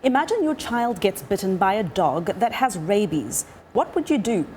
Imagine your child gets bitten by a dog that has rabies. What would you do?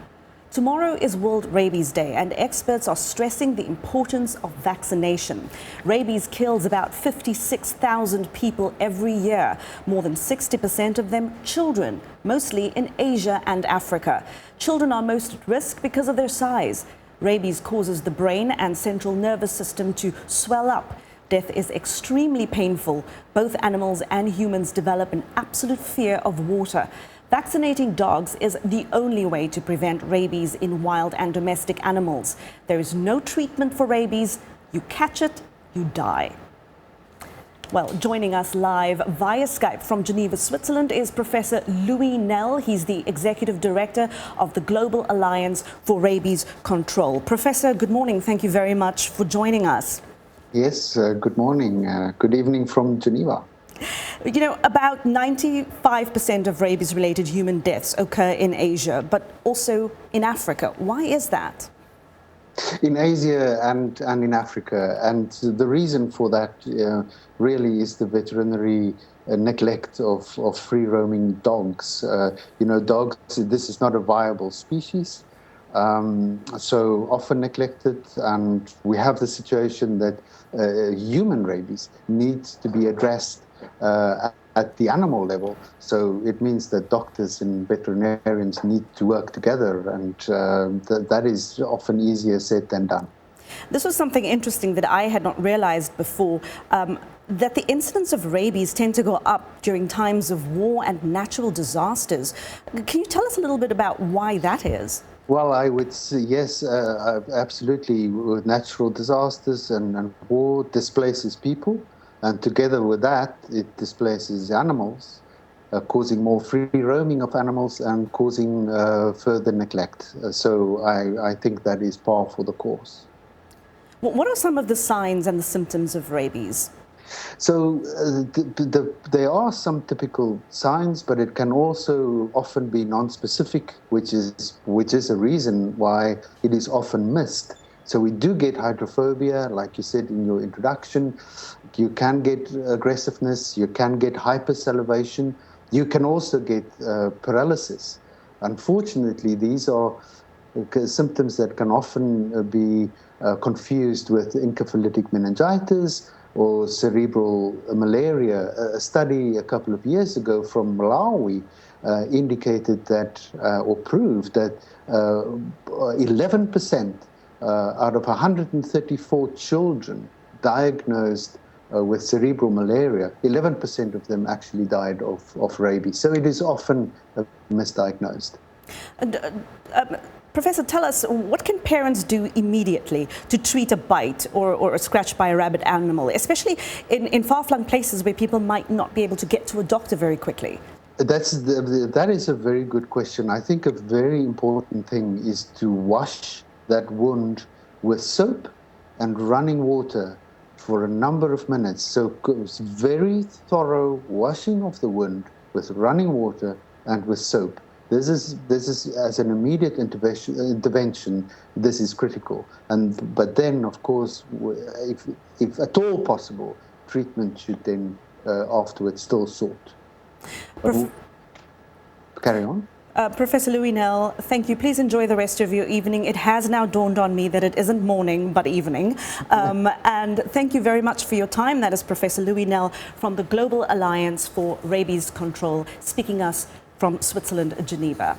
Tomorrow is World Rabies Day, and experts are stressing the importance of vaccination. Rabies kills about 56,000 people every year, more than 60% of them children, mostly in Asia and Africa. Children are most at risk because of their size. Rabies causes the brain and central nervous system to swell up. Death is extremely painful. Both animals and humans develop an absolute fear of water. Vaccinating dogs is the only way to prevent rabies in wild and domestic animals. There is no treatment for rabies. You catch it, you die. Well, joining us live via Skype from Geneva, Switzerland is Professor Louis Nel. He's the Executive Director of the Global Alliance for Rabies Control. Professor, good morning. Thank you very much for joining us. Yes, good morning. Good evening from Geneva. You know, about 95% of rabies-related human deaths occur in Asia, but also in Africa. Why is that? In Asia and in Africa. And the reason for that really is the veterinary neglect of free-roaming dogs. Dogs, this is not a viable species. So often neglected, and we have the situation that human rabies needs to be addressed at the animal level. So it means that doctors and veterinarians need to work together, and that is often easier said than done. This was something interesting that I had not realized before, that the incidence of rabies tend to go up during times of war and natural disasters. Can you tell us a little bit about why that is? Well, I would say yes, absolutely. Natural disasters and war displaces people, and together with that, it displaces animals, causing more free roaming of animals and causing further neglect. So I think that is par for the course. What are some of the signs and the symptoms of rabies? So there are some typical signs, but it can also often be non-specific, which is a reason why it is often missed. So we do get hydrophobia, like you said in your introduction. You can get aggressiveness, you can get hypersalivation, you can also get paralysis. Unfortunately, these are symptoms that can often be confused with encephalitic meningitis or cerebral malaria. A study a couple of years ago from Malawi indicated that, or proved that 11% out of 134 children diagnosed with cerebral malaria, 11% of them actually died of rabies. So it is often misdiagnosed. Professor, tell us, what can parents do immediately to treat a bite or a scratch by a rabid animal, especially in far-flung places where people might not be able to get to a doctor very quickly? That is a very good question. I think a very important thing is to wash that wound with soap and running water for a number of minutes. So very thorough washing of the wound with running water and with soap. This is as an immediate intervention. This is critical, but then of course, if at all possible, treatment should then afterwards still sought. Carry on. Professor Louis Nel, thank you. Please enjoy the rest of your evening. It has now dawned on me that it isn't morning, but evening. And thank you very much for your time. That is Professor Louis Nel from the Global Alliance for Rabies Control, speaking us from Switzerland, Geneva.